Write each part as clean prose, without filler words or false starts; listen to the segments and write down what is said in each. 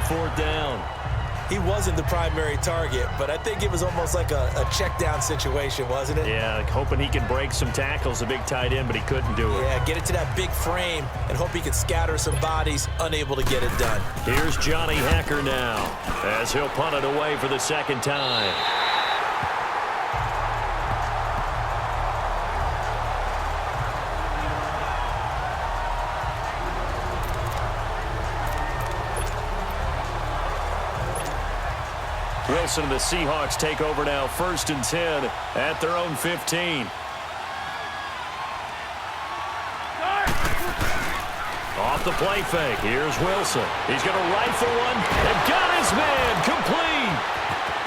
4th down. He wasn't the primary target, but I think it was almost like a check down situation, wasn't it? Yeah, like hoping he could break some tackles, a big tight end, but he couldn't do it. Yeah, get it to that big frame and hope he could scatter some bodies, unable to get it done. Here's Johnny Hacker now as he'll punt it away for the 2nd time. Wilson and the Seahawks take over now, 1st and 10 at their own 15. Off the play fake, here's Wilson. He's going to rifle one and got his man complete.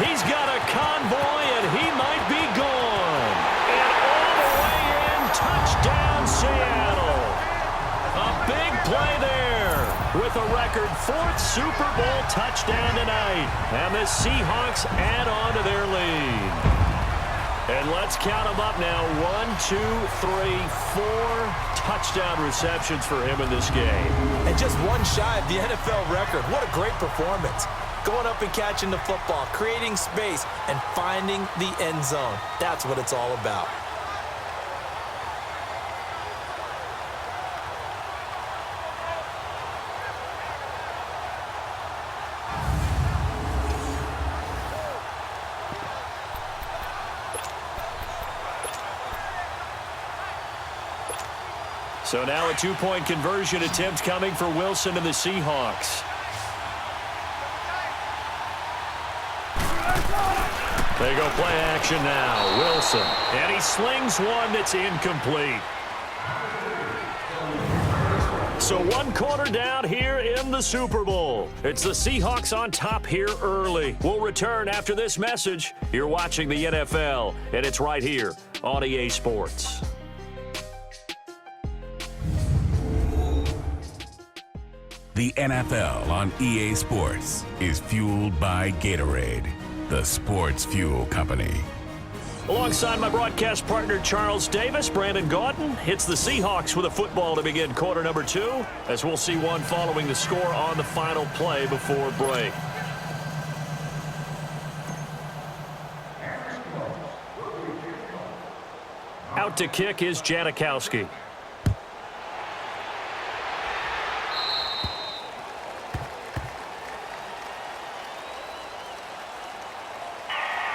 He's got a convoy and he might be gone. And all the way in, touchdown Seattle. A big play there with a record 4th Super Bowl touchdown tonight. And the Seahawks add on to their lead. And let's count them up now. 1, 2, 3, 4 touchdown receptions for him in this game. And just one shy of the NFL record. What a great performance. Going up and catching the football, creating space, and finding the end zone. That's what it's all about. So now a 2-point conversion attempt coming for Wilson and the Seahawks. They go play action now. Wilson. And he slings one that's incomplete. So 1 quarter down here in the Super Bowl. It's the Seahawks on top here early. We'll return after this message. You're watching the NFL, and it's right here on EA Sports. The NFL on EA Sports is fueled by Gatorade, the sports fuel company. Alongside my broadcast partner Charles Davis, Brandon Gaudin hits the Seahawks with a football to begin quarter number 2, as we'll see one following the score on the final play before break. Out to kick is Janikowski.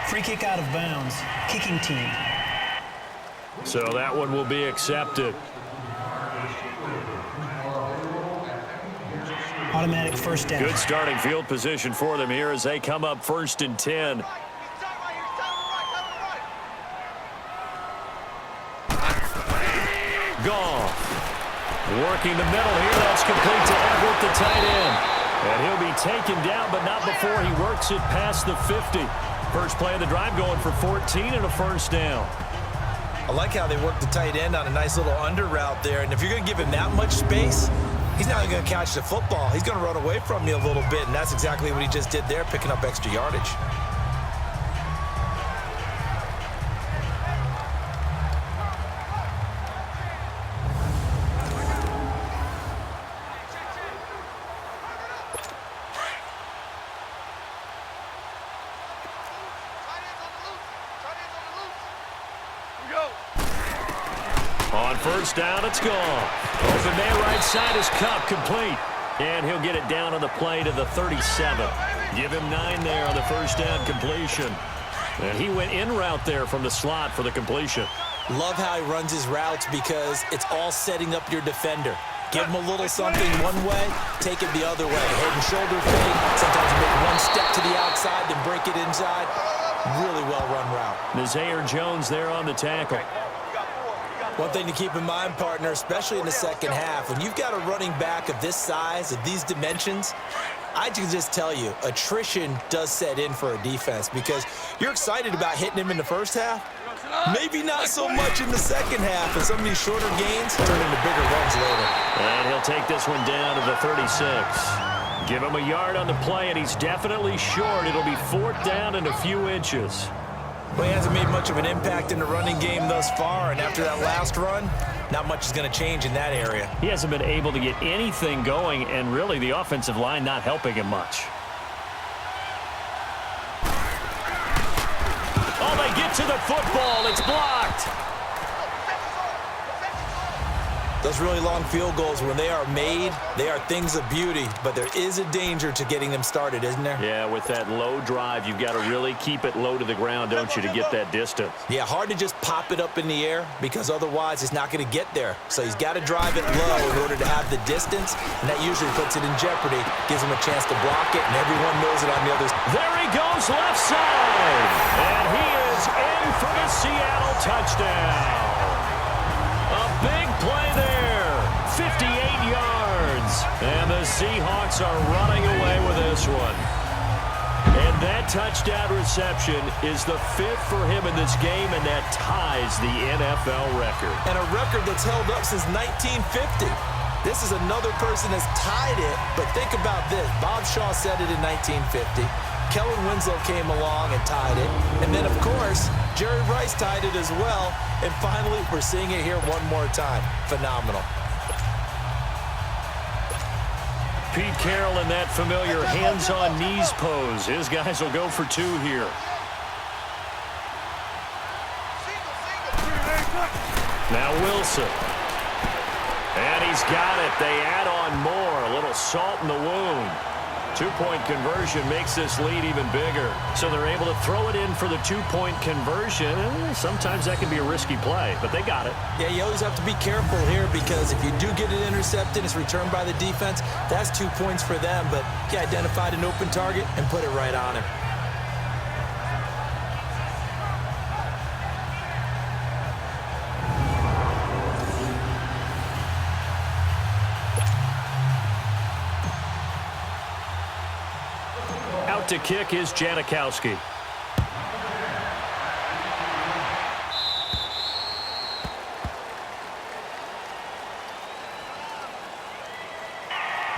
Free kick out of bounds. Kicking team. So that one will be accepted. Automatic first down. Good starting field position for them here as they come up 1st and 10. Goff. Working the middle here. That's complete to Everett, the tight end. And he'll be taken down, but not before he works it past the 50. First play of the drive going for 14 and a 1st down. I like how they work the tight end on a nice little under route there. And if you're going to give him that much space, he's not going to catch the football. He's going to run away from you a little bit, and that's exactly what he just did there, picking up extra yardage. On 1st down, it's gone. Open man right side is Cup, complete. And he'll get it down on the play to the 37. Give him 9 there on the 1st down completion. And he went in route there from the slot for the completion. Love how he runs his routes because it's all setting up your defender. Give him a little something one way, take it the other way. Head and shoulder fake. Sometimes you make one step to the outside, then break it inside. Really well-run route. Nazaire Jones there on the tackle. One thing to keep in mind, partner, especially in the second half, when you've got a running back of this size, of these dimensions, I can just tell you, attrition does set in for a defense because you're excited about hitting him in the first half. Maybe not so much in the second half, and some of these shorter gains turn into bigger runs later. And he'll take this one down to the 36. Give him a yard on the play, and he's definitely short. It'll be 4th down and a few inches. But he hasn't made much of an impact in the running game thus far, and after that last run, not much is going to change in that area. He hasn't been able to get anything going, and really the offensive line not helping him much. Oh, they get to the football. It's blocked. Those really long field goals, when they are made, they are things of beauty, but there is a danger to getting them started, isn't there? Yeah, with that low drive, you've got to really keep it low to the ground, don't you, to get that distance. Yeah, hard to just pop it up in the air because otherwise it's not going to get there. So he's got to drive it low in order to have the distance, and that usually puts it in jeopardy, gives him a chance to block it, and everyone knows it on the other side. There he goes, left side. And he is in for the Seattle touchdown. A big play there, 58 yards. And the Seahawks are running away with this one. And that touchdown reception is the 5th for him in this game, and that ties the NFL record. And a record that's held up since 1950. This is another person that's tied it, but think about this. Bob Shaw said it in 1950. Kellen Winslow came along and tied it. And then, of course, Jerry Rice tied it as well. And finally, we're seeing it here one more time. Phenomenal. Pete Carroll in that familiar hands-on knees pose. His guys will go for 2 here. Now Wilson. And he's got it. They add on more. A little salt in the wound. 2-point conversion makes this lead even bigger. So they're able to throw it in for the 2-point conversion. Sometimes that can be a risky play, but they got it. Yeah, you always have to be careful here because if you do get it intercepted, it's returned by the defense. That's 2 points for them, but he identified an open target and put it right on him. To kick is Janikowski.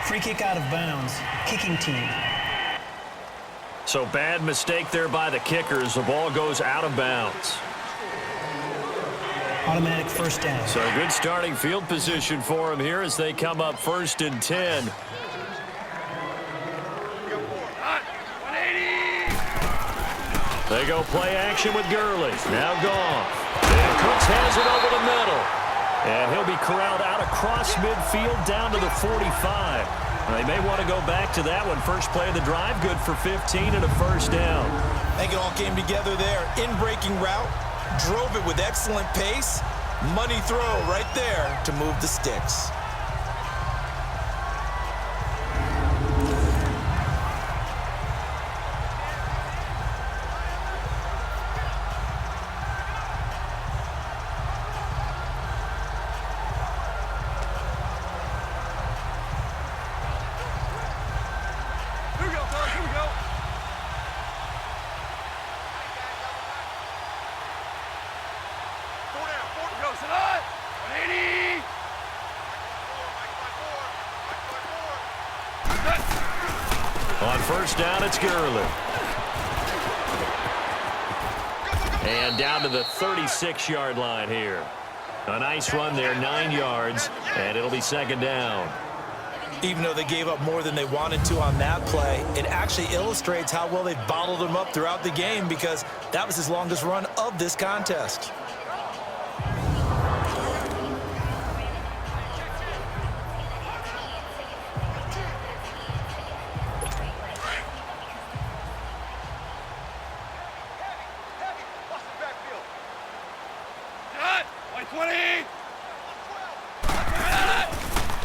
Free kick out of bounds. Kicking team. So bad mistake there by the kickers. The ball goes out of bounds. Automatic first down. So good starting field position for him here as they come up 1st and 10. They go play action with Gurley. Now Goff. And Cooks has it over the middle. And he'll be corralled out across midfield down to the 45. They may want to go back to that one. First play of the drive, good for 15 and a first down. I think it all came together there. In-breaking route, drove it with excellent pace. Money throw right there to move the sticks. On first down, it's Gurley. And down to the 36-yard line here. A nice run there, 9 yards, and it'll be 2nd down. Even though they gave up more than they wanted to on that play, it actually illustrates how well they've bottled him up throughout the game because that was his longest run of this contest.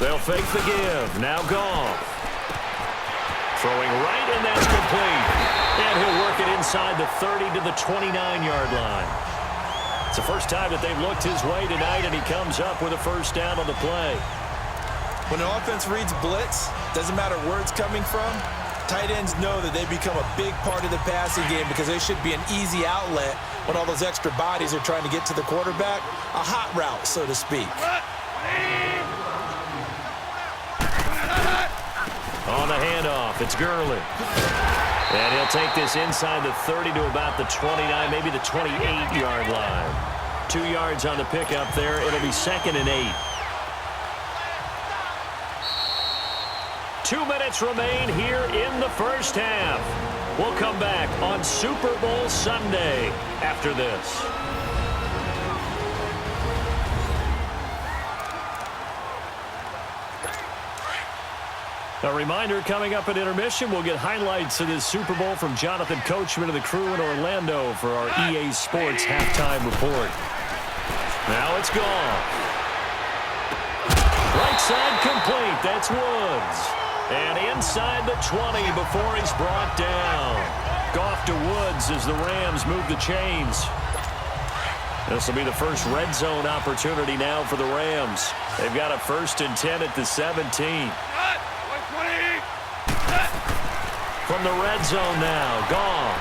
They'll fake the give. Now Goff. Throwing right, and that's complete. And he'll work it inside the 30 to the 29-yard line. It's the first time that they've looked his way tonight, and he comes up with a first down on the play. When an offense reads blitz, doesn't matter where it's coming from, tight ends know that they become a big part of the passing game because they should be an easy outlet when all those extra bodies are trying to get to the quarterback. A hot route, so to speak. On the handoff, it's Gurley. And he'll take this inside the 30 to about the 29, maybe the 28-yard line. 2 yards on the pickup there. It'll be 2nd and 8. 2 minutes remain here in the first half. We'll come back on Super Bowl Sunday after this. A reminder, coming up at intermission, we'll get highlights of this Super Bowl from Jonathan Coachman and the crew in Orlando for our EA Sports halftime report. Now it's gone. Right side complete. That's Woods. And inside the 20 before he's brought down. Goff to Woods as the Rams move the chains. This will be the first red zone opportunity now for the Rams. They've got a 1st and 10 at the 17. From the red zone now, Goff.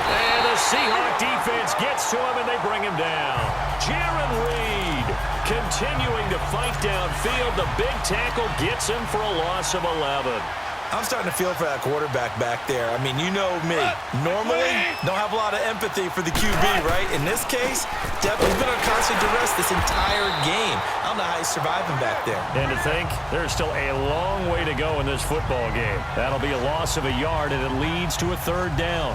And the Seahawk defense gets to him, and they bring him down. Jaron Reed continuing to fight downfield. The big tackle gets him for a loss of 11. I'm starting to feel for that quarterback back there. I mean, you know me. Normally, don't have a lot of empathy for the QB, right? In this case, definitely been on constant duress this entire game. I don't know how he's surviving back there. And to think, there's still a long way to go in this football game. That'll be a loss of a yard, and it leads to a 3rd down.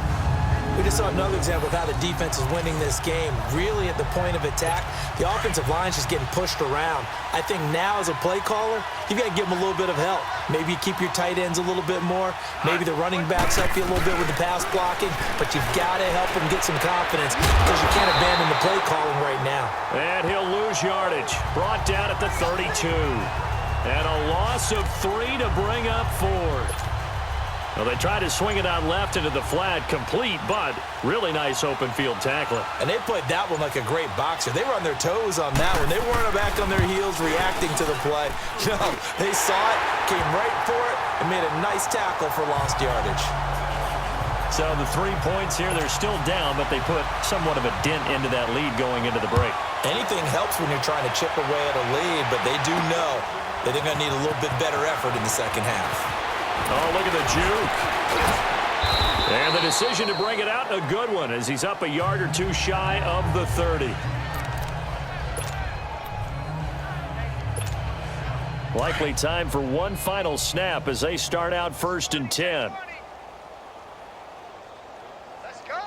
We just saw another example of how the defense is winning this game. Really at the point of attack, the offensive line's just getting pushed around. I think now as a play caller, you've got to give them a little bit of help. Maybe you keep your tight ends a little bit more. Maybe the running backs help you a little bit with the pass blocking. But you've got to help them get some confidence because you can't abandon the play calling right now. And he'll lose yardage. Brought down at the 32. And a loss of 3 to bring up 4th. Well, they tried to swing it out left into the flat, complete, but really nice open field tackling. And they played that one like a great boxer. They were on their toes on that one. They weren't back on their heels reacting to the play. No, they saw it, came right for it, and made a nice tackle for lost yardage. So the 3 points here, they're still down, but they put somewhat of a dent into that lead going into the break. Anything helps when you're trying to chip away at a lead, but they do know that they're going to need a little bit better effort in the second half. Oh, look at the juke. And the decision to bring it out, a good one, as he's up a yard or 2 shy of the 30. Likely time for one final snap as they start out 1st and 10. Let's go.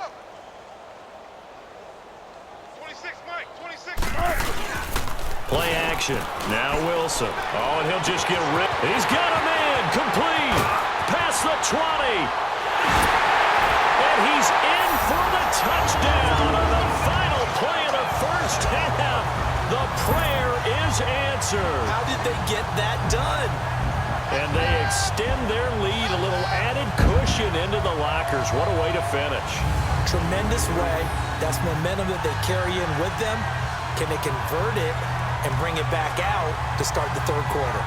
26, Mike. 26, Mike. Play action. Now Wilson. Oh, and he'll just get ripped. He's got a man. Complete. Past the 20. And he's in for the touchdown on the final play of the first half. The prayer is answered. How did they get that done? And they extend their lead, a little added cushion into the lockers. What a way to finish. Tremendous way. That's momentum that they carry in with them. Can they convert it and bring it back out to start the 3rd quarter?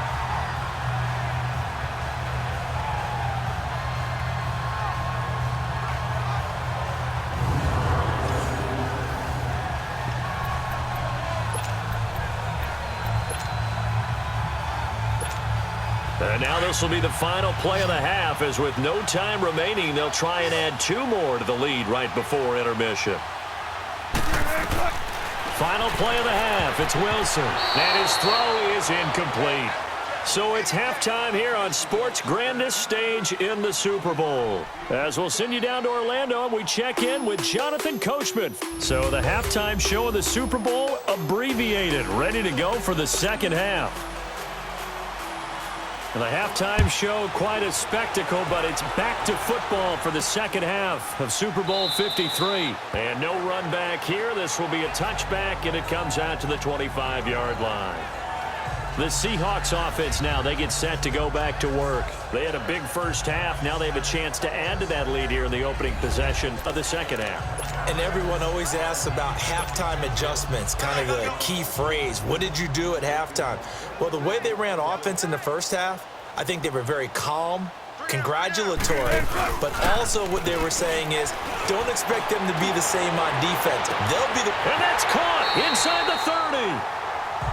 And now this will be the final play of the half, as with no time remaining, they'll try and add 2 more to the lead right before intermission. Final play of the half, it's Wilson. And his throw is incomplete. So it's halftime here on sports' grandest stage in the Super Bowl. As we'll send you down to Orlando, and we check in with Jonathan Coachman. So the halftime show of the Super Bowl, abbreviated, ready to go for the second half. And the halftime show, quite a spectacle, but it's back to football for the second half of Super Bowl 53. And no run back here. This will be a touchback, and it comes out to the 25-yard line. The Seahawks offense now, they get set to go back to work. They had a big first half. Now they have a chance to add to that lead here in the opening possession of the second half. And everyone always asks about halftime adjustments, kind of the key phrase. What did you do at halftime? Well, the way they ran offense in the first half, I think they were very calm, congratulatory, but also what they were saying is don't expect them to be the same on defense. They'll be the... And that's caught inside the 30.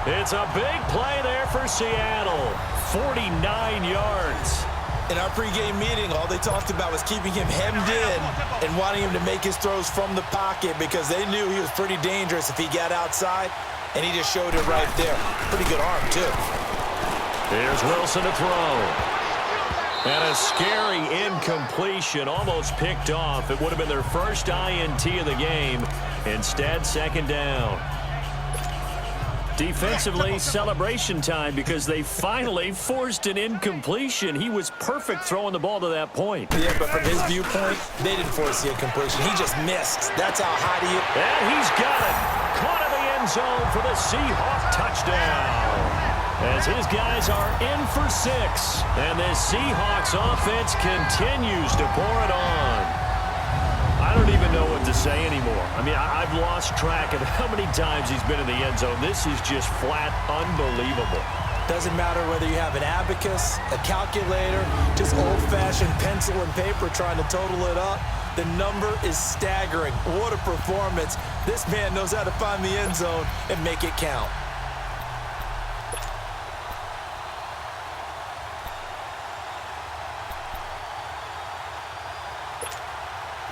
It's a big play there for Seattle. 49 yards. In our pregame meeting, all they talked about was keeping him hemmed in and wanting him to make his throws from the pocket because they knew he was pretty dangerous if he got outside, and he just showed it right there. Pretty good arm, too. Here's Wilson to throw. And a scary incompletion, almost picked off. It would have been their first INT of the game. Instead, second down. Defensively, celebration time because they finally forced an incompletion. He was perfect throwing the ball to that point. Yeah, but from his viewpoint, they didn't force the incompletion. He just missed. That's how hot he is. And he's got it. Caught in the end zone for the Seahawk touchdown. As his guys are in for 6. And this Seahawks offense continues to pour it on. I don't even know what to say anymore. I mean, I've lost track of how many times he's been in the end zone. This is just flat unbelievable. Doesn't matter whether you have an abacus, a calculator, just old-fashioned pencil and paper trying to total it up. The number is staggering. What a performance. This man knows how to find the end zone and make it count.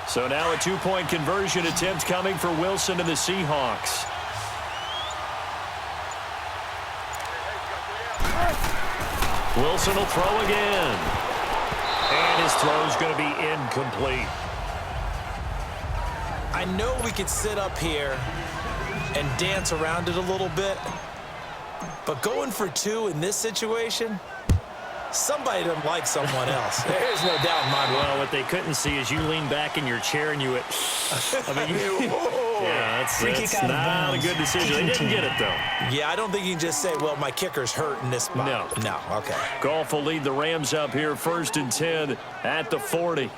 So now a 2-point conversion attempt coming for Wilson and the Seahawks. Wilson will throw again. And his throw's going to be incomplete. I know we could sit up here and dance around it a little bit, but going for 2 in this situation, somebody doesn't like someone else. There's no doubt in my mind. Well, what they couldn't see is you lean back in your chair and you went, I mean, yeah, that's not a good decision. They didn't get it, though. Yeah, I don't think you can just say, well, my kicker's hurt in this spot. No, okay. Goff will lead the Rams up here 1st and 10 at the 40.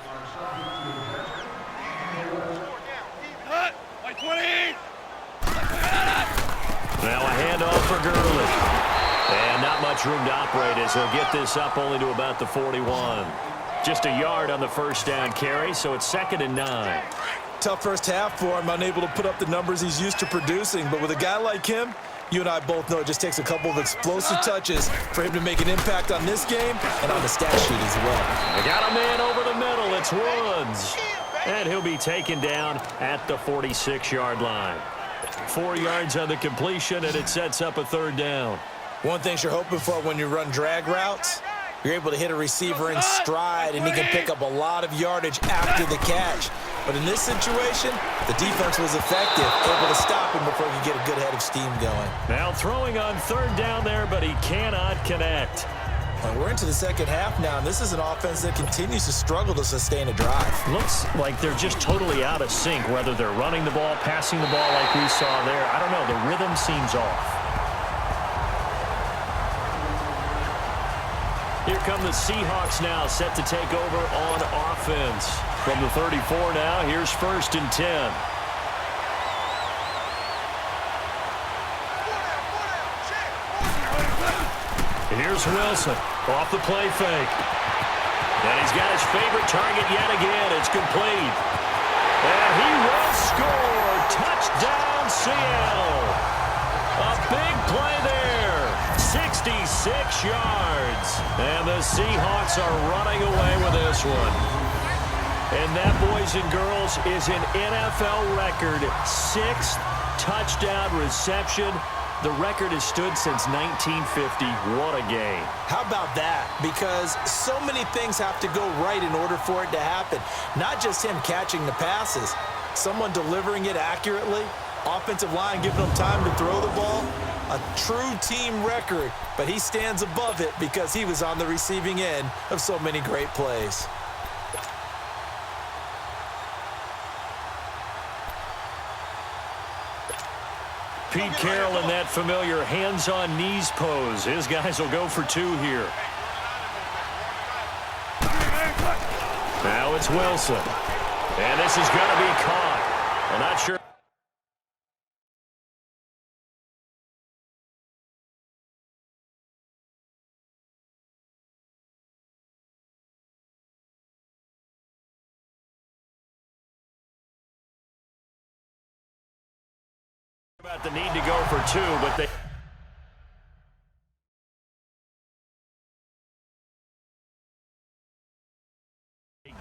Now a handoff for Gurley. And not much room to operate as he'll get this up only to about the 41. Just a yard on the first down carry, so it's 2nd and 9. Tough first half for him, unable to put up the numbers he's used to producing. But with a guy like him, you and I both know it just takes a couple of explosive touches for him to make an impact on this game and on the stat sheet as well. They got a man over the middle. It's Woods. And he'll be taken down at the 46-yard line. 4 yards on the completion, and it sets up a 3rd down. One thing you're hoping for when you run drag routes, you're able to hit a receiver in stride, and he can pick up a lot of yardage after the catch. But in this situation, the defense was effective, able to stop him before he could get a good head of steam going. Now throwing on 3rd down there, but he cannot connect. And we're into the second half now, and this is an offense that continues to struggle to sustain a drive. Looks like they're just totally out of sync, whether they're running the ball, passing the ball like we saw there. I don't know. The rhythm seems off. Here come the Seahawks now, set to take over on offense. From the 34 now, here's 1st and 10. Here's Wilson off the play fake. And he's got his favorite target yet again. It's complete. And he will score. Touchdown, Seattle. A big play there. 66 yards. And the Seahawks are running away with this one. And that, boys and girls, is an NFL record 6th touchdown reception. The record has stood since 1950. What a game. How about that? Because so many things have to go right in order for it to happen. Not just him catching the passes, someone delivering it accurately, offensive line giving him time to throw the ball. A true team record, but he stands above it because he was on the receiving end of so many great plays. Pete Carroll in that familiar hands-on knees pose. His guys will go for 2 here. Now it's Wilson. And this is going to be caught. I'm not sure. About the need to go for 2, but they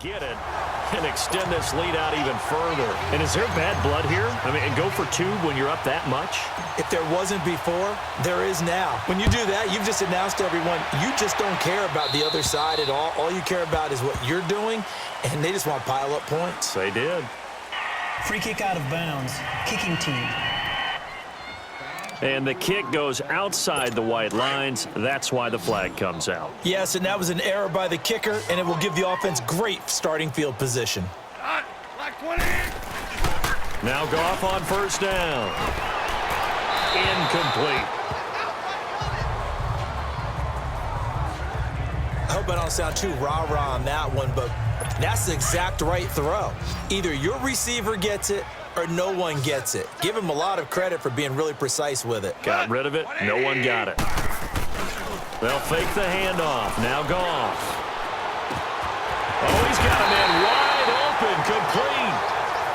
get it and extend this lead out even further. And is there bad blood here? I mean, go for two when you're up that much? If there wasn't before, there is now. When you do that, you've just announced to everyone, you just don't care about the other side at all. All you care about is what you're doing, and they just want to pile up points. They did. Free kick out of bounds. Kicking team. And the kick goes outside the white lines. That's why the flag comes out. Yes, and that was an error by the kicker, and it will give the offense great starting field position. Black 20. Now Goff on first down. Incomplete. I hope I don't sound too rah-rah on that one, but that's the exact right throw. Either your receiver gets it or no one gets it. Give him a lot of credit for being really precise with it. Got rid of it. No one got it. They'll fake the handoff. Now Goff. Oh, he's got a man wide open. Complete.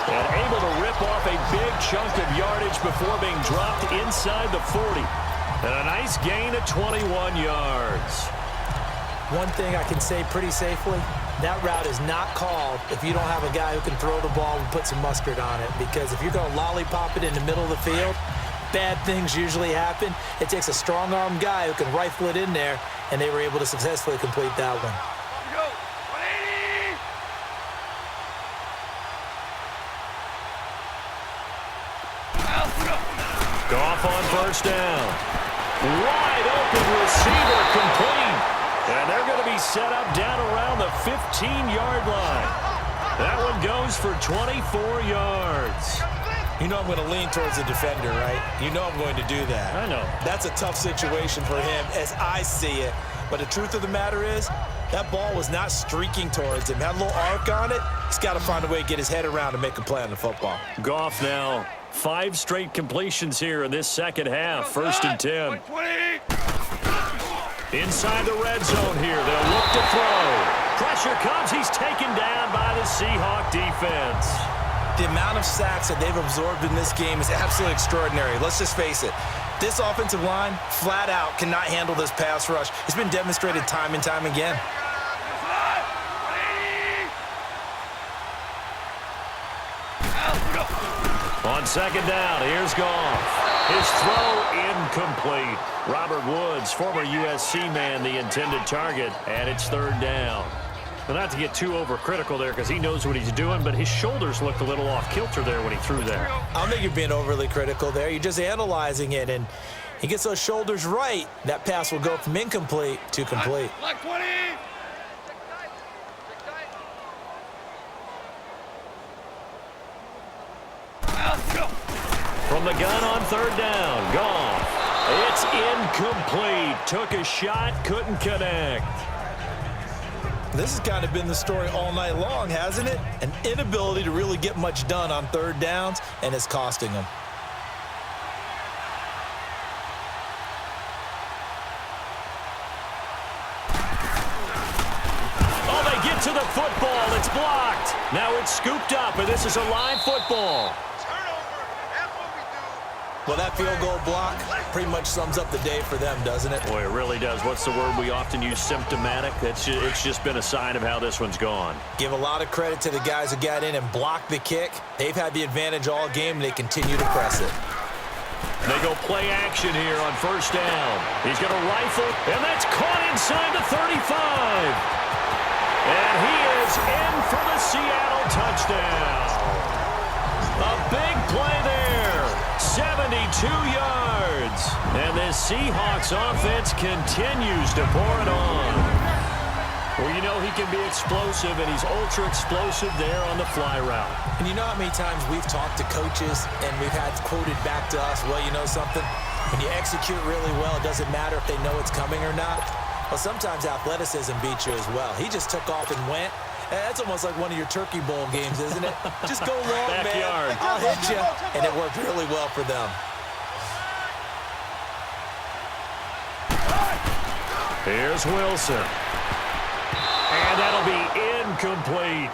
And able to rip off a big chunk of yardage before being dropped inside the 40. And a nice gain of 21 yards. One thing I can say pretty safely, that route is not called if you don't have a guy who can throw the ball and put some mustard on it. Because if you're going to lollipop it in the middle of the field, bad things usually happen. It takes a strong-arm guy who can rifle it in there, and they were able to successfully complete that one. Go. 180. Goff on first down. Wide open receiver complete. And they're going to be set up down around the 15-yard line. That one goes for 24 yards. You know I'm going to lean towards the defender, right? You know I'm going to do that. I know. That's a tough situation for him as I see it. But the truth of the matter is, that ball was not streaking towards him. Had a little arc on it. He's got to find a way to get his head around and make a play on the football. Goff now 5 straight completions here in this second half. First and 10. 20. Inside the red zone here. They'll look to throw. Pressure comes. He's taken down by the Seahawk defense. The amount of sacks that they've absorbed in this game is absolutely extraordinary. Let's just face it. This offensive line, flat out, cannot handle this pass rush. It's been demonstrated time and time again. On second down, here's Goff. His throw incomplete. Robert Woods, former USC man, the intended target, and it's third down. Well, not to get too overcritical there because he knows what he's doing, but his shoulders looked a little off kilter there when he threw that. I don't think you're being overly critical there. You're just analyzing it, and he gets those shoulders right. That pass will go from incomplete to complete. Black 20. From the gun on third down, Goff. It's incomplete. Took a shot, couldn't connect. This has kind of been the story all night long, hasn't it? An inability to really get much done on third downs, and it's costing them. Oh, they get to the football. It's blocked. Now it's scooped up, and this is a live football. Well, that field goal block pretty much sums up the day for them, doesn't it? Boy, it really does. What's the word we often use? Symptomatic. It's just been a sign of how this one's gone. Give a lot of credit to the guys who got in and blocked the kick. They've had the advantage all game, and they continue to press it. They go play action here on first down. He's going to rifle, and that's caught inside the 35. And he is in for the Seattle touchdown. A big play there. 72 yards. And this Seahawks offense continues to pour it on. Well, you know he can be explosive, and he's ultra-explosive there on the fly route. And you know how many times we've talked to coaches, and we've had quoted back to us, well, you know something? When you execute really well, it doesn't matter if they know it's coming or not. Well, sometimes athleticism beats you as well. He just took off and went. That's almost like one of your Turkey Bowl games, isn't it? Just go long, Backyard. man. I'll hit you. And it worked really well for them. Here's Wilson. And that'll be incomplete.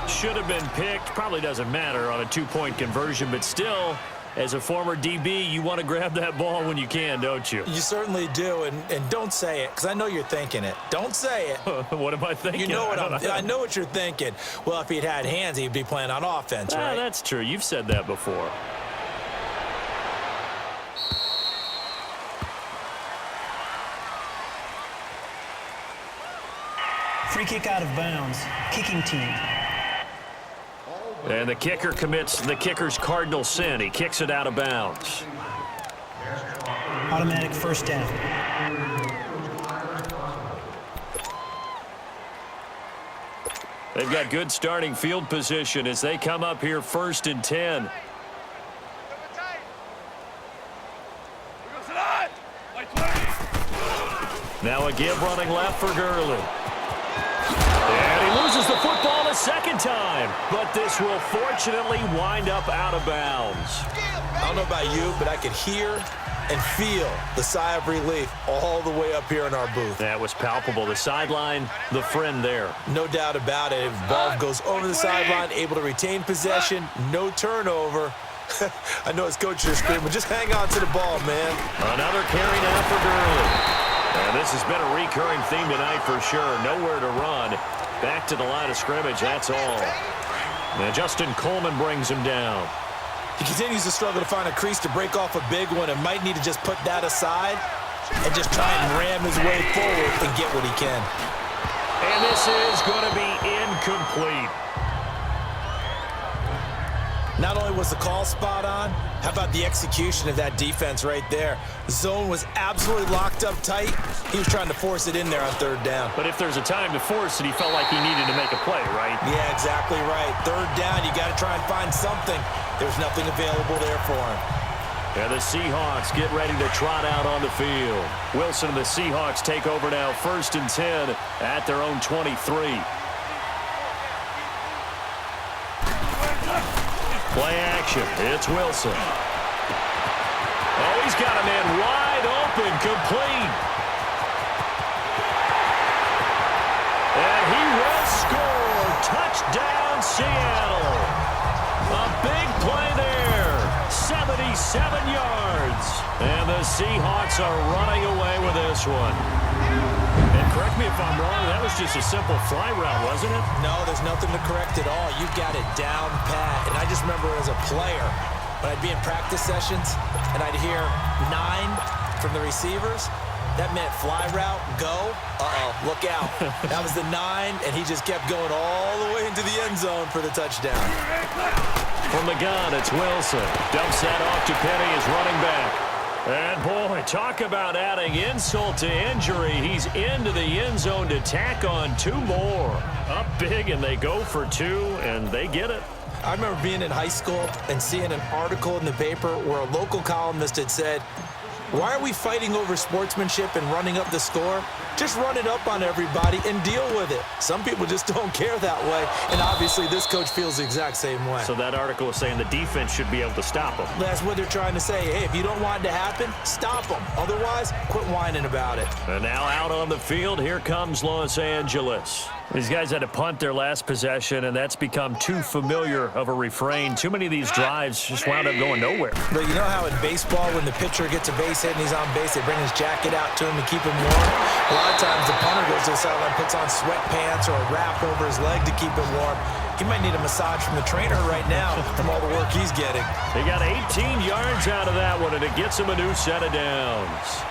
Should have been picked. Probably doesn't matter on a two-point conversion, but still As a former DB, you want to grab that ball when you can, don't you? You certainly do, and don't say it, because I know you're thinking it. Don't say it. What am I thinking? You know what I know what you're thinking. Well, if he'd had hands, he'd be playing on offense, right? That's true. You've said that before. Free kick out of bounds. Kicking team. And the kicker commits the kicker's cardinal sin. He kicks it out of bounds. Automatic first down. They've got good starting field position as they come up here 1st and 10. Now a give running left for Gurley. And he loses the football a second time, but this will fortunately wind up out of bounds. I don't know about you, but I could hear and feel the sigh of relief all the way up here in our booth. That was palpable. The sideline, the friend there. No doubt about it. Ball goes over the sideline, able to retain possession, no turnover. I know his coach is screaming, just hang on to the ball, man. Another carry now for Gurley. And this has been a recurring theme tonight for sure. Nowhere to run. Back to the line of scrimmage, that's all. Now Justin Coleman brings him down. He continues to struggle to find a crease to break off a big one and might need to just put that aside and just try and ram his way forward and get what he can. And this is going to be incomplete. Not only was the call spot on, how about the execution of that defense right there? The zone was absolutely locked up tight. He was trying to force it in there on 3rd down. But if there's a time to force it, he felt like he needed to make a play, right? Yeah, exactly right. 3rd down, you got to try and find something. There's nothing available there for him. And the Seahawks get ready to trot out on the field. Wilson and the Seahawks take over now 1st and 10 at their own 23. Play action. It's Wilson. Oh, he's got a man wide open, complete. And he will score. Touchdown, Seattle. A big play there. 77 yards. And the Seahawks are running away with this one. And correct me if I'm wrong, that was just a simple fly route, wasn't it? No, there's nothing to correct at all. You've got it down pat. And I just remember as a player, when I'd be in practice sessions and I'd hear 9 from the receivers, that meant fly route, go. Uh-oh, look out. That was the 9, and he just kept going all the way into the end zone for the touchdown. From the gun, it's Wilson. Dumps that off to Penny as running back. And, boy, talk about adding insult to injury. He's into the end zone to tack on 2 more. Up big, and they go for 2, and they get it. I remember being in high school and seeing an article in the paper where a local columnist had said, why are we fighting over sportsmanship and running up the score? Just run it up on everybody and deal with it. Some people just don't care that way, and obviously this coach feels the exact same way. So that article is saying the defense should be able to stop them. That's what they're trying to say. Hey, if you don't want it to happen, stop them. Otherwise, quit whining about it. And now out on the field, here comes Los Angeles. These guys had to punt their last possession, and that's become too familiar of a refrain. Too many of these drives just wound up going nowhere. But you know how in baseball, when the pitcher gets a base hit and he's on base, they bring his jacket out to him to keep him warm? A lot of times the punter goes to the sideline, puts on sweatpants or a wrap over his leg to keep him warm. He might need a massage from the trainer right now from all the work he's getting. They got 18 yards out of that one, and it gets him a new set of downs.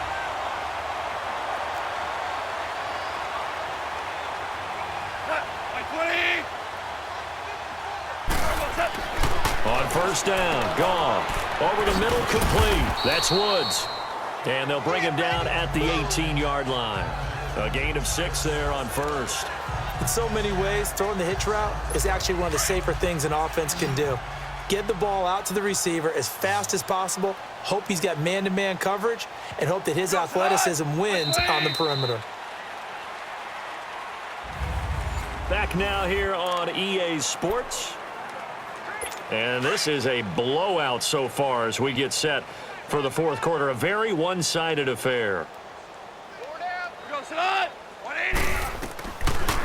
On 1st down, gone. Over the middle, complete. That's Woods. And they'll bring him down at the 18-yard line. A gain of 6 there on 1st. In so many ways, throwing the hitch route is actually one of the safer things an offense can do. Get the ball out to the receiver as fast as possible, hope he's got man-to-man coverage, and hope that his athleticism wins on the perimeter. Back now here on EA Sports. And this is a blowout so far as we get set for the 4th quarter. A very one-sided affair.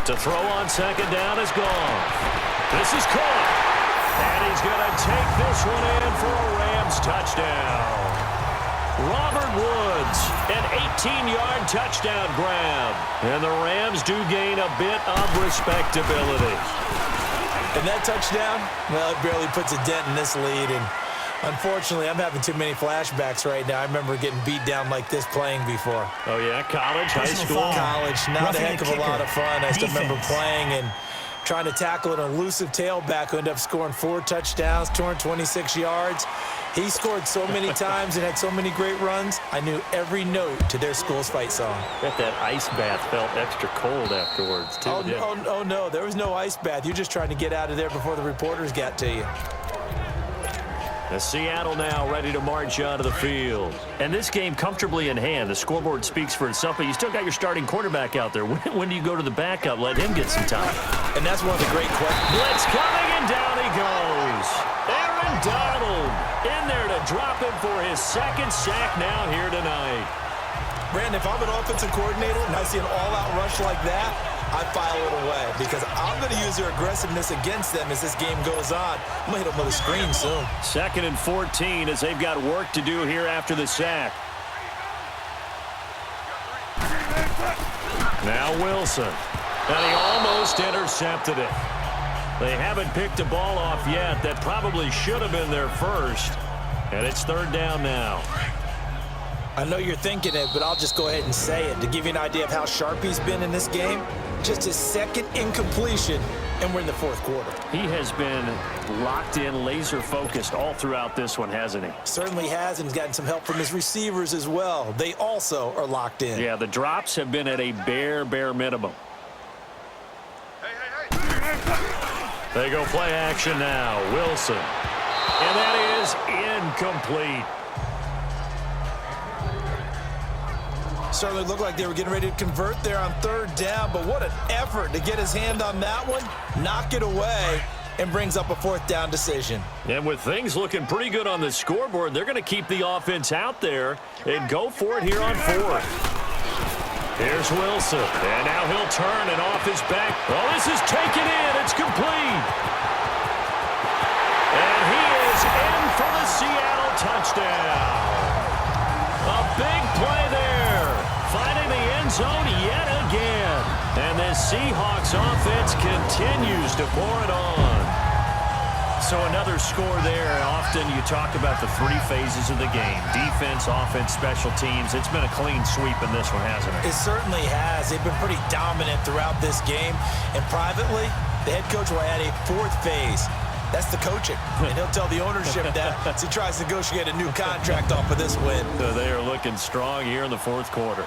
To throw on 2nd down is gone. This is caught. And he's going to take this one in for a Rams touchdown. Robert Woods, an 18-yard touchdown grab. And the Rams do gain a bit of respectability. And that touchdown, well, it barely puts a dent in this lead. And unfortunately, I'm having too many flashbacks right now. I remember getting beat down like this playing before. Oh, yeah? College, high school? College, not a heck of a lot of fun. I still remember Defense. playing and trying to tackle an elusive tailback who ended up scoring 4 touchdowns, 226 yards. He scored so many times and had so many great runs, I knew every note to their school's fight song. Bet that ice bath felt extra cold afterwards, too. Oh, no, there was no ice bath. You're just trying to get out of there before the reporters got to you. Seattle now ready to march onto the field. And this game comfortably in hand. The scoreboard speaks for itself, but you still got your starting quarterback out there. When do you go to the backup? Let him get some time. And that's one of the great questions. Blitz coming, and down he goes. Aaron Donald in there to drop him for his second sack now here tonight. Brandon, if I'm an offensive coordinator and I see an all-out rush like that, I file it away because I'm going to use their aggressiveness against them as this game goes on. I'm going to hit them with a screen soon. 2nd and 14 as they've got work to do here after the sack. Now Wilson. And he almost intercepted it. They haven't picked a ball off yet. That probably should have been their first. And it's 3rd down now. I know you're thinking it, but I'll just go ahead and say it. To give you an idea of how sharp he's been in this game, just his 2nd incompletion, and we're in the 4th quarter. He has been locked in, laser-focused all throughout this one, hasn't he? Certainly has, and he's gotten some help from his receivers as well. They also are locked in. Yeah, the drops have been at a bare minimum. They go play action now. Wilson. And that is incomplete. Certainly looked like they were getting ready to convert there on 3rd down, but what an effort to get his hand on that one, knock it away, and brings up a 4th down decision. And with things looking pretty good on the scoreboard, they're going to keep the offense out there and go for it here on 4th. Here's Wilson, and now he'll turn and off his back. Oh, this is taken in. It's complete. And he is in for the Seattle touchdown. A big play there, finding the end zone yet again. And this Seahawks offense continues to pour it on. So another score there. Often you talk about the 3 phases of the game. Defense, offense, special teams. It's been a clean sweep in this one, hasn't it? It certainly has. They've been pretty dominant throughout this game. And privately, the head coach will add a 4th phase. That's the coaching. And he'll tell the ownership that as he tries to negotiate a new contract off of this win. So they are looking strong here in the 4th quarter.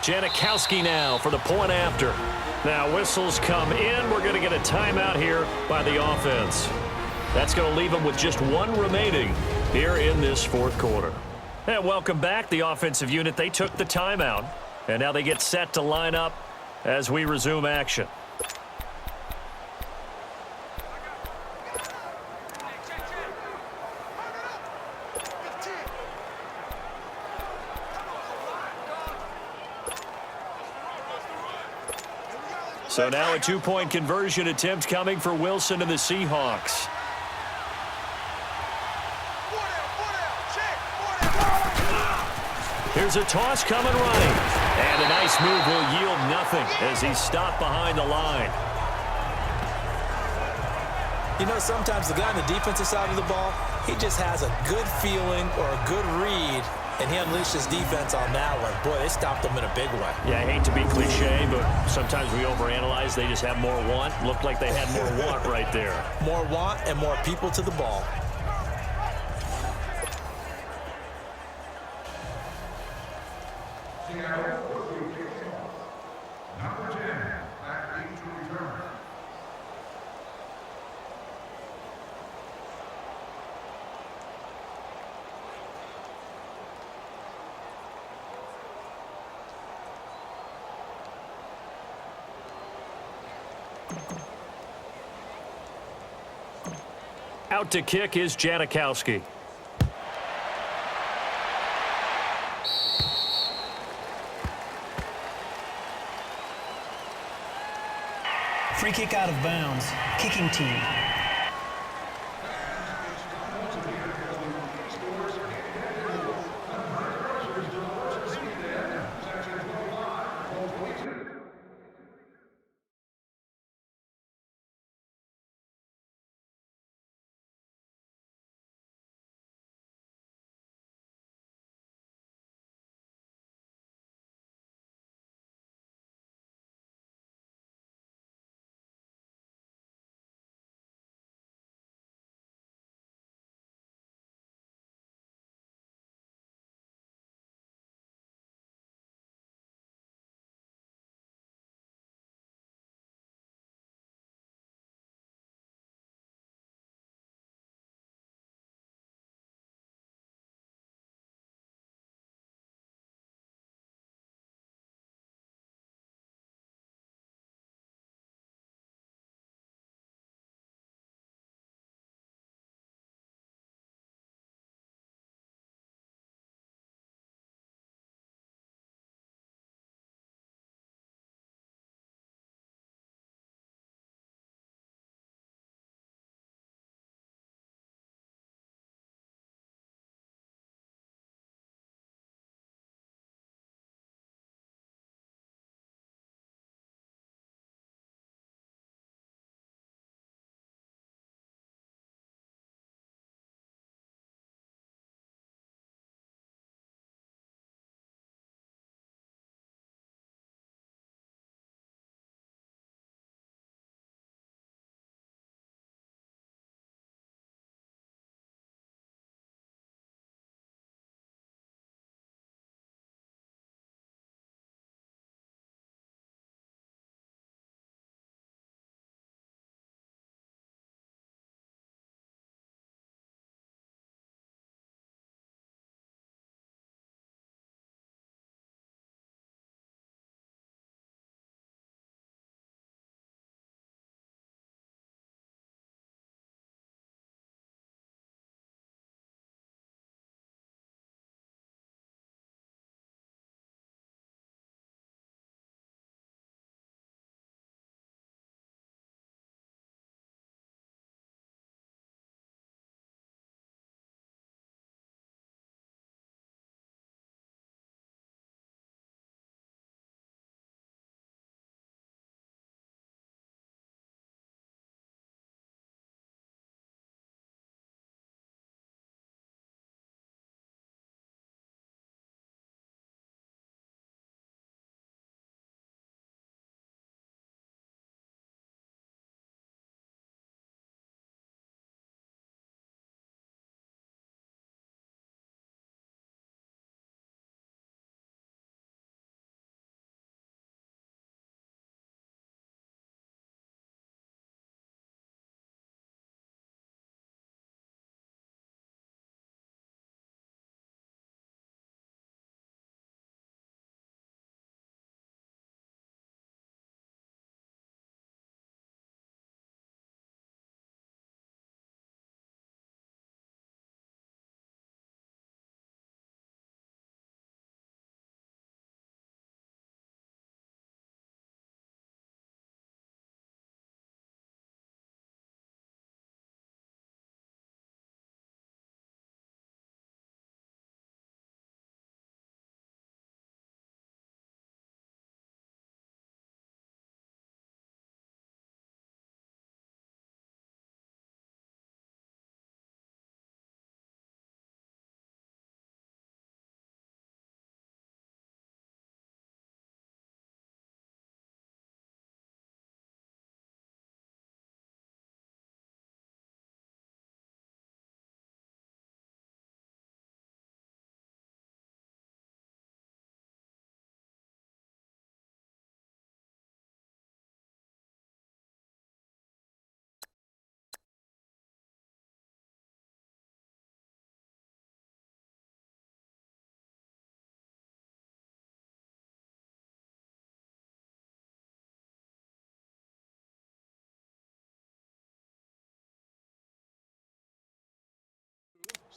Janikowski now for the point after. Now whistles come in. We're going to get a timeout here by the offense. That's going to leave them with just 1 remaining here in this 4th quarter. And welcome back. The offensive unit, they took the timeout. And now they get set to line up as we resume action. So now a two-point conversion attempt coming for Wilson and the Seahawks. Here's a toss coming running. And a nice move will yield nothing as he's stopped behind the line. You know, sometimes the guy on the defensive side of the ball, he just has a good feeling or a good read, and he unleashed his defense on that one. Boy, they stopped him in a big way. Yeah, I hate to be cliche, but sometimes we overanalyze. They just have more want. Looked like they had more want right there. More want and more people to the ball. Number 10, back 8 to return. Out to kick is Janikowski. Free kick out of bounds. Kicking team.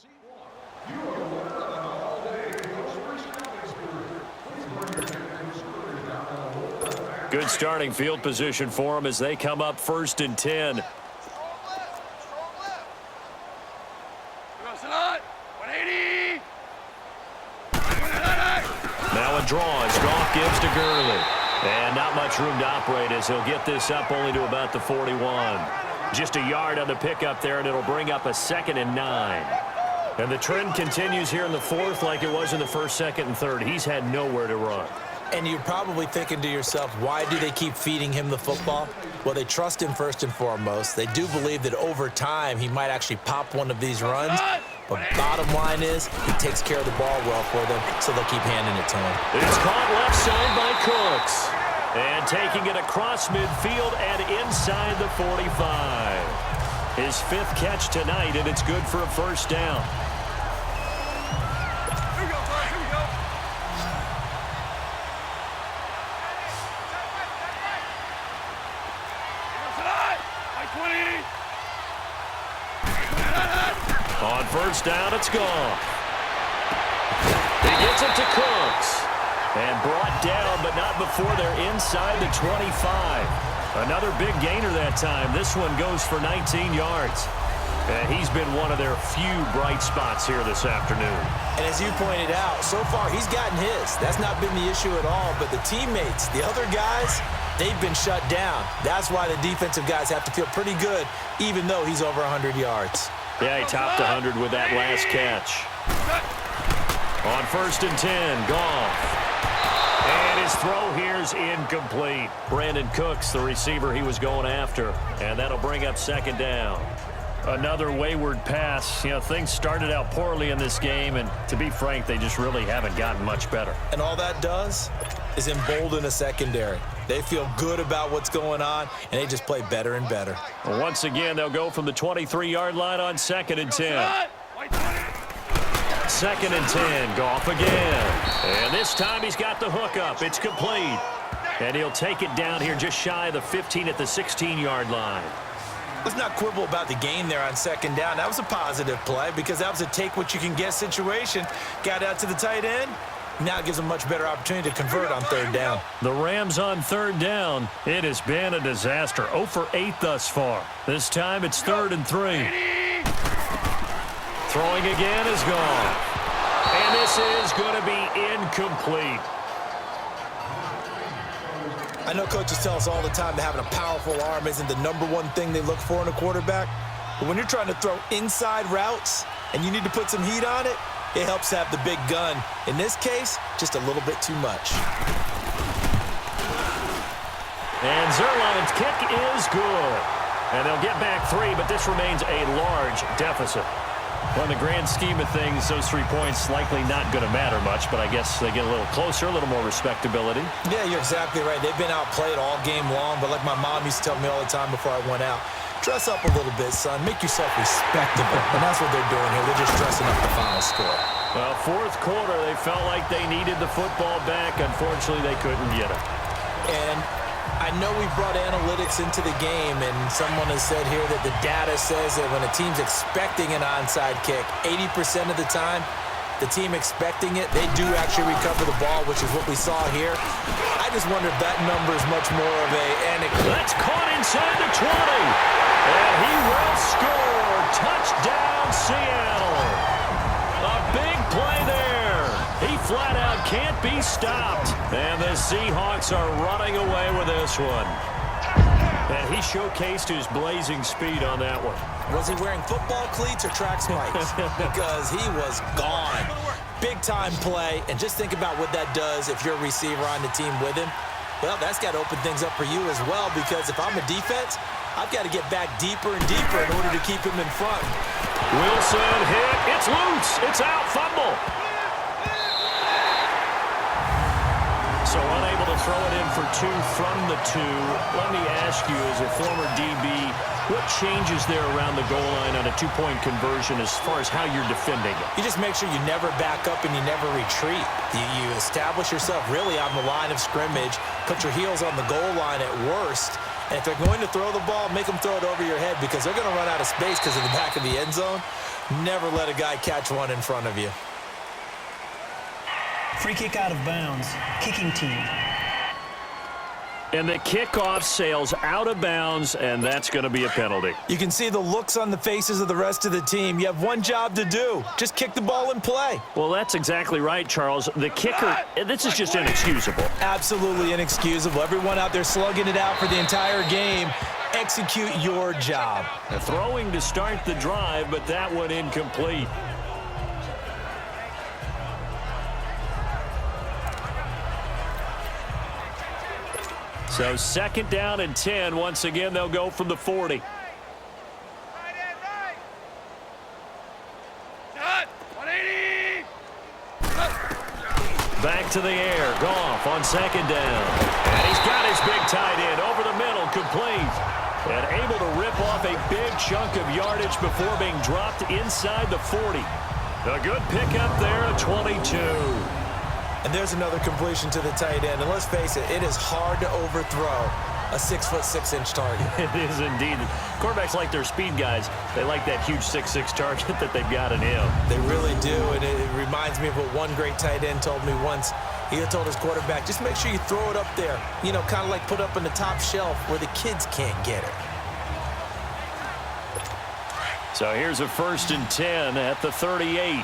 You are the winner of the all-day grocery shopping spree. Please bring your hand scooters down the hole. Good starting field position for them as they come up 1st and 10. Strong left. Goes it on. 180. Now a draw as Goff gives to Gurley. And not much room to operate as he'll get this up only to about the 41. Just a yard on the pickup there, and it'll bring up a 2nd and 9. And the trend continues here in the 4th like it was in the 1st, 2nd, and 3rd. He's had nowhere to run. And you're probably thinking to yourself, why do they keep feeding him the football? Well, they trust him first and foremost. They do believe that over time he might actually pop one of these runs. But bottom line is he takes care of the ball well for them, so they'll keep handing it to him. It's caught left side by Cooks. And taking it across midfield and inside the 45. His 5th catch tonight, and it's good for a 1st down. Here we go, bud. Here we go. Goes it on. 20. On 1st down, it's gone. He gets it to Cooks. And brought down, but not before they're inside the 25. Another big gainer that time. This one goes for 19 yards. And he's been one of their few bright spots here this afternoon. And as you pointed out, so far he's gotten his. That's not been the issue at all. But the teammates, the other guys, they've been shut down. That's why the defensive guys have to feel pretty good, even though he's over 100 yards. Yeah, he topped 100 with that last catch. On 1st and 10, Goff. And his throw here's incomplete. Brandon Cooks, the receiver he was going after. And that'll bring up 2nd down. Another wayward pass. You know, things started out poorly in this game, and to be frank, they just really haven't gotten much better. And all that does is embolden a secondary. They feel good about what's going on, and they just play better and better. Well, once again, they'll go from the 23-yard line on 2nd and 10. 2nd and 10, Goff again. And this time he's got the hook up. It's complete. And he'll take it down here just shy of the 15 at the 16-yard line. Let's not quibble about the gain there on 2nd down. That was a positive play because that was a take-what-you-can-get situation. Got out to the tight end. Now it gives them much better opportunity to convert on 3rd down. The Rams on 3rd down. It has been a disaster. 0 for 8 thus far. This time it's 3rd and 3. Throwing again is gone. And this is going to be incomplete. I know coaches tell us all the time that having a powerful arm isn't the #1 thing they look for in a quarterback. But when you're trying to throw inside routes and you need to put some heat on it, it helps have the big gun. In this case, just a little bit too much. And Zerline's kick is good. And they'll get back 3, but this remains a large deficit. Well, in the grand scheme of things, those 3 points likely not going to matter much, but I guess they get a little closer, a little more respectability. Yeah, you're exactly right. They've been outplayed all game long, but like my mom used to tell me all the time before I went out, dress up a little bit, son. Make yourself respectable. And that's what they're doing here. They're just dressing up the final score. Well, 4th quarter, they felt like they needed the football back. Unfortunately, they couldn't get it. And I know we brought analytics into the game, and someone has said here that the data says that when a team's expecting an onside kick, 80% of the time, the team expecting it, they do actually recover the ball, which is what we saw here. I just wonder if that number is much more of a anecdote. That's caught inside the 20. And he will score. Touchdown, Seattle. A big play there. He flat out can't be stopped. And the Seahawks are running away with this one. And he showcased his blazing speed on that one. Was he wearing football cleats or track spikes? Because he was gone. Big-time play. And just think about what that does if you're a receiver on the team with him. Well, that's got to open things up for you as well, because if I'm a defense, I've got to get back deeper and deeper in order to keep him in front. Wilson hit. It's loose. It's out. Fumble. So unable to throw it in for 2 from the 2. Let me ask you, as a former DB, what changes there around the goal line on a 2-point conversion as far as how you're defending it? You just make sure you never back up and you never retreat. You establish yourself really on the line of scrimmage, put your heels on the goal line at worst, and if they're going to throw the ball, make them throw it over your head because they're going to run out of space because of the back of the end zone. Never let a guy catch one in front of you. Free kick out of bounds. Kicking team. And the kickoff sails out of bounds, and that's going to be a penalty. You can see the looks on the faces of the rest of the team. You have one job to do. Just kick the ball and play. Well, that's exactly right, Charles. The kicker, this is just inexcusable. Absolutely inexcusable. Everyone out there slugging it out for the entire game. Execute your job. Throwing to start the drive, but that one incomplete. So 2nd down and 10. Once again, they'll go from the 40. Right in, right. Shot. 180. Back to the air. Goff on 2nd down. And he's got his big tight end over the middle, complete. And able to rip off a big chunk of yardage before being dropped inside the 40. A good pickup there at 22. And there's another completion to the tight end. And let's face it, it is hard to overthrow a 6'6" target. It is indeed. Quarterbacks like their speed guys. They like that huge 6'6" target that they've got in him. They really do, and it reminds me of what one great tight end told me once. He told his quarterback, just make sure you throw it up there. You know, kind of like put up on the top shelf where the kids can't get it. So here's a 1st and 10 at the 38.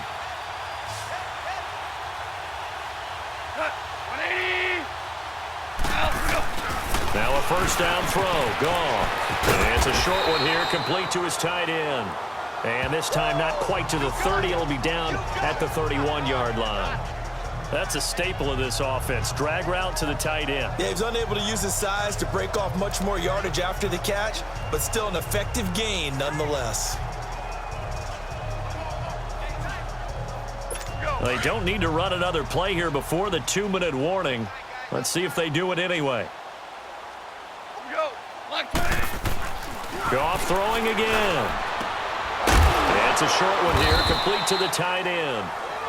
Now a 1st down throw. Gone. And it's a short one here, complete to his tight end. And this time not quite to the 30. It'll be down at the 31-yard line. That's a staple of this offense. Drag route to the tight end. Yeah, he's unable to use his size to break off much more yardage after the catch, but still an effective gain nonetheless. They don't need to run another play here before the 2-minute warning. Let's see if they do it anyway. Goff throwing again. It's a short one here, complete to the tight end.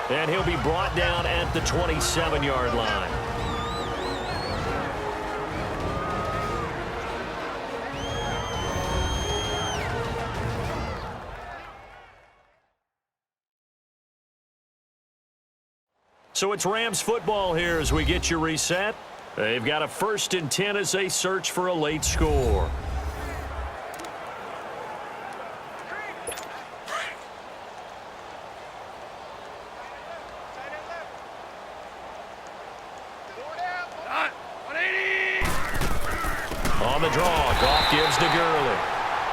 And he'll be brought down at the 27-yard line. So it's Rams football here as we get you reset. They've got a 1st and 10 as they search for a late score. On the draw, Goff gives to Gurley.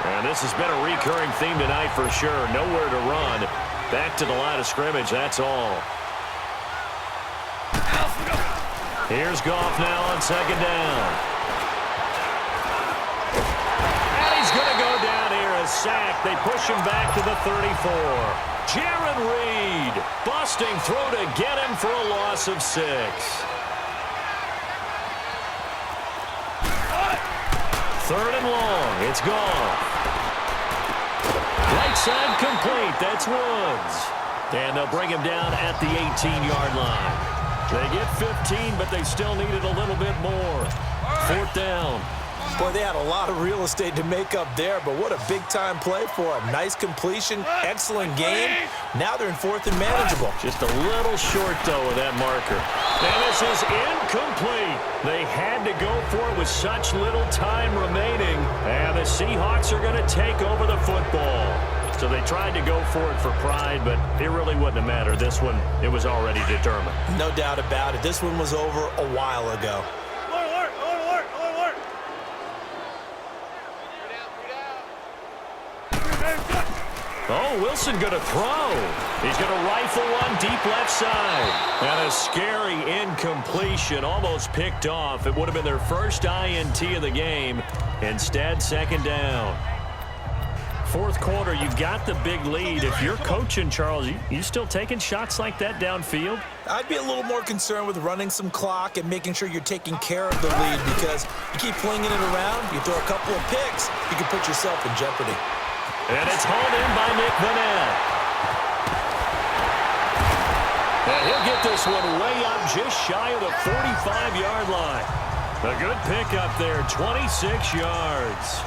And this has been a recurring theme tonight for sure. Nowhere to run. Back to the line of scrimmage, that's all. Here's Goff now on 2nd down. And he's going to go down here, a sack. They push him back to the 34. Jaron Reed busting through to get him for a loss of 6. Third and long. It's Goff. Right side complete. That's Woods. And they'll bring him down at the 18-yard line. They get 15, but they still needed a little bit more. 4th down. Boy, they had a lot of real estate to make up there, but what a big-time play for them. Nice completion, excellent game. Now they're in 4th and manageable. Just a little short, though, of that marker. And this is incomplete. They had to go for it with such little time remaining. And the Seahawks are going to take over the football. So they tried to go for it for pride, but it really wouldn't have mattered. This one, it was already determined. No doubt about it. This one was over a while ago. Oh, Wilson going to throw. He's going to rifle one deep left side. And a scary incompletion, almost picked off. It would have been their first INT of the game. Instead, 2nd down. fourth quarter, you've got the big lead. If you're coaching, Charles, you still taking shots like that downfield? I'd be a little more concerned with running some clock and making sure you're taking care of the lead, because you keep flinging it around, you throw a couple of picks, you can put yourself in jeopardy. And it's hauled in by Nick Vanette. And he'll get this one way up just shy of the 45-yard line. A good pickup there, 26 yards.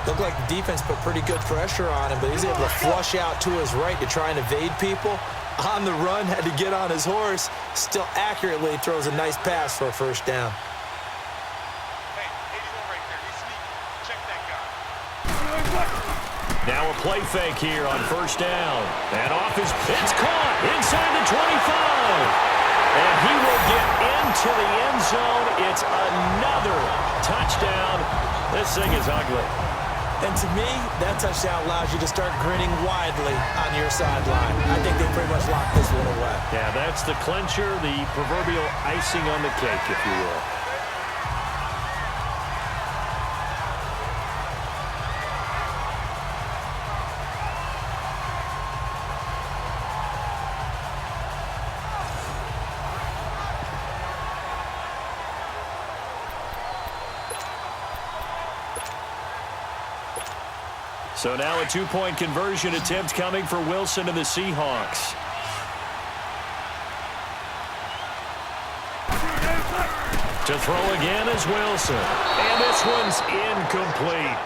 Looked like the defense put pretty good pressure on him, but he's able to flush out to his right to try and evade people. On the run, had to get on his horse. Still accurately throws a nice pass for a first down. Hey, 81 right there. He's sneaky. Check that guy. Now a play fake here on first down. And off his, it's caught inside the 25. And he will get into the end zone. It's another touchdown. This thing is ugly. And to me, that touchdown allows you to start grinning widely on your sideline. I think they pretty much locked this one away. Yeah, that's the clincher, the proverbial icing on the cake, if you will. So now a two-point conversion attempt coming for Wilson and the Seahawks. To throw again is Wilson. And this one's incomplete.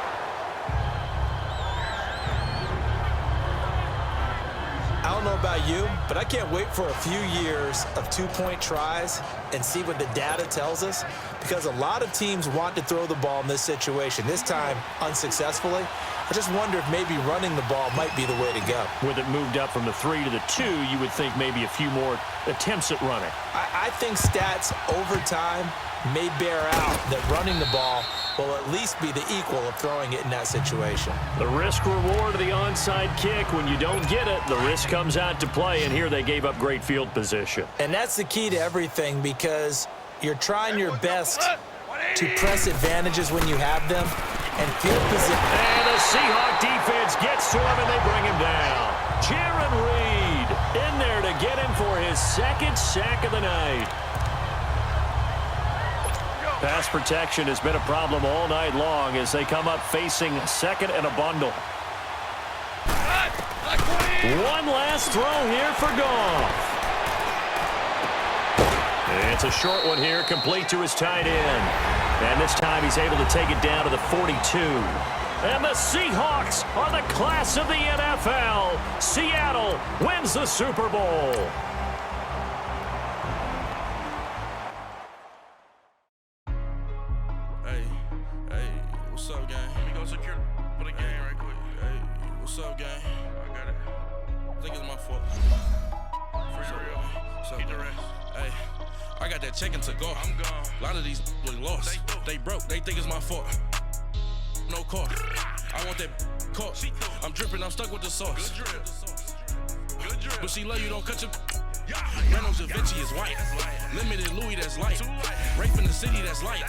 I don't know about you, but I can't wait for a few years of two-point tries and see what the data tells us, because a lot of teams want to throw the ball in this situation, this time unsuccessfully. I just wonder if maybe running the ball might be the way to go. With it moved up from the 3 to the 2, you would think maybe a few more attempts at running. I think stats over time may bear out that running the ball will at least be the equal of throwing it in that situation. The risk-reward of the onside kick, when you don't get it, the risk comes out to play, and here they gave up great field position. And that's the key to everything, because you're trying your best to press advantages when you have them, and field position. And the Seahawk defense gets to him, and they bring him down. Jaron Reed in there to get him for his second sack of the night. Pass protection has been a problem all night long as they come up facing second and a bundle. One last throw here for Goff. It's a short one here, complete to his tight end. And this time he's able to take it down to the 42. And the Seahawks are the class of the NFL. Seattle wins the Super Bowl. Hey, what's up, gang? Let me go secure for the game right quick. Hey, what's up, gang? I got it. I think it's my fault. For real. What's up, keep the rest. Hey, I got that check-in to go. I'm gone. A lot of these was lost. They broke. They think it's my fault. No car. I want that caught. I'm dripping. I'm stuck with the sauce. Good drip. Good drip. But she love you. Don't cut your. Reynolds Da Vinci is white. Limited Louis, that's light. Rape in the city, that's light.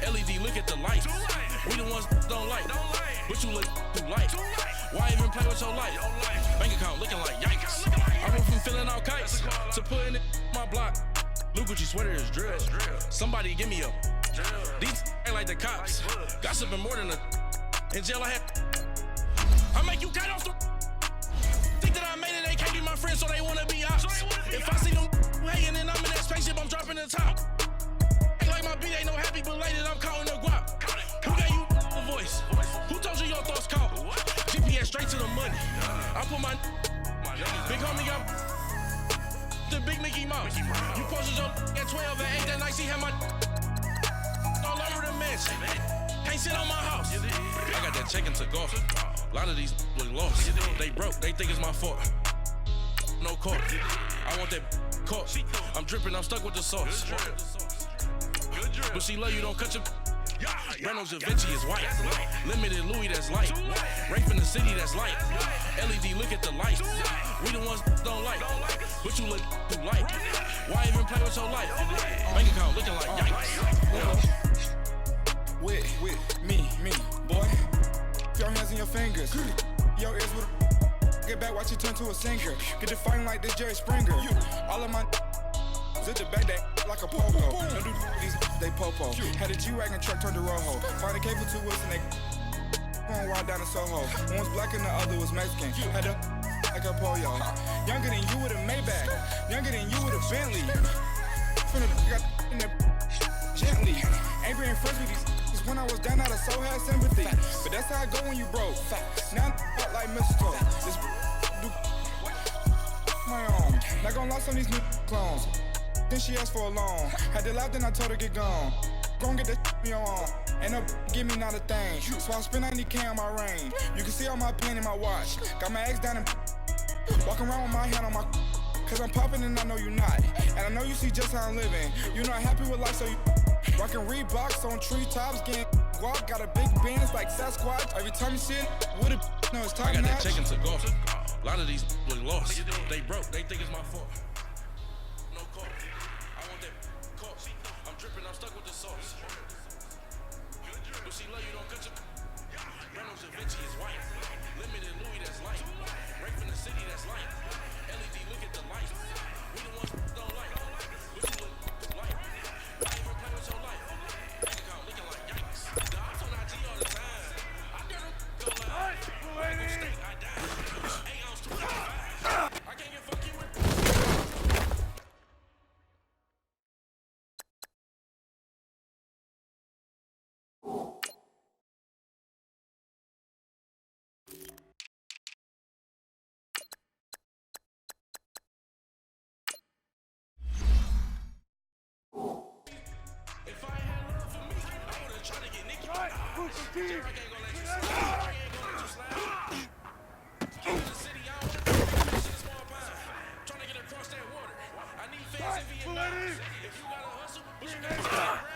LED, look at the lights. We the ones don't like. But you look too light. Why even play with your life? Bank account looking like yikes. I went from filling out kites to putting it in my block. Blue Gucci sweater is drill. Somebody give me a. These ain't like the cops. Gossiping more than a. In jail I had. I make you cut off the. Think that I made it, they can't be my friends, so they wanna be ops. If I see them hanging and I'm in that spaceship, I'm dropping the top. Ain't like my beat ain't no happy belated, I'm counting the guap. Who gave you the voice? Who told you your thoughts count? GPS straight to the money. I put my big homie got the big Mickey Mouse. You posted your at 12 and 8 that night, she had my all over the mansion. Can't sit on my house. I got that check-in to go. A lot of these was lost. They broke. They think it's my fault. No car. I want that caught. I'm dripping. I'm stuck with the sauce. But she love you. Don't cut your. Reynolds Da Vinci is white. Limited Louis, that's light. Rape in the city, that's light. LED, look at the lights. We the ones don't like. But you look too light. Why even play with your life? Bank account looking like yikes. With me, boy. Your hands and your fingers. Yo, ears with get back, watch it turn to a singer. Get the fighting like this Jerry Springer. All of my zip the back that like a pogo. Don't do these, they popo. Had a G-Wagon truck turned to Rojo. Find a cable 2 wheels and they going wild down in Soho. One was black and the other was Mexican. Had a like a pollo. Younger than you with a Maybach. Younger than you with a Bentley. Finna got in there gently. Ain't been friends with these when I was down out of so had sympathy. But that's how I go when you broke. Now I'm like mistletoe. This do my own. Not gonna lie on these new clones. Then she asked for a loan. Had to laugh, then I told her get gone. Gon' get that me on. Ain't no give me not a thing. So I spend 90K on my range. You can see all my pain in my watch. Got my ex down and walking around with my hand on my. Cause I'm popping and I know you not. And I know you see just how I'm living. You not happy with life, so you rockin' Reeboks on treetops, getting guap. Got a big band, it's like Sasquatch. Every time you see it, with it, no, it's top I got notch. that chicken to golf. A lot of these look lost. They broke, they think it's my fault. No call. I want that call. I'm dripping, I'm stuck with the sauce. But she love you, don't cut your Reynolds Da Vinci is white. Limited Louis, that's light. Right from the city, that's light. LED, look at the light. We the ones who don't like. Look who look light. I ain't been playing with your life. Bank account looking like yikes. The ops on IG all the time. I never go live. I go steak, I die. 8 ounce 255. I can't get fuck you with. If I had love for me, I would've tried to get Nicky. Jerry ain't gonna let you slide. Jerry ain't gonna let you slide. King of the city, I don't wanna be a small pie. Trying to get across that water. I need fans in Vietnam. If you gotta hustle, what you gotta do?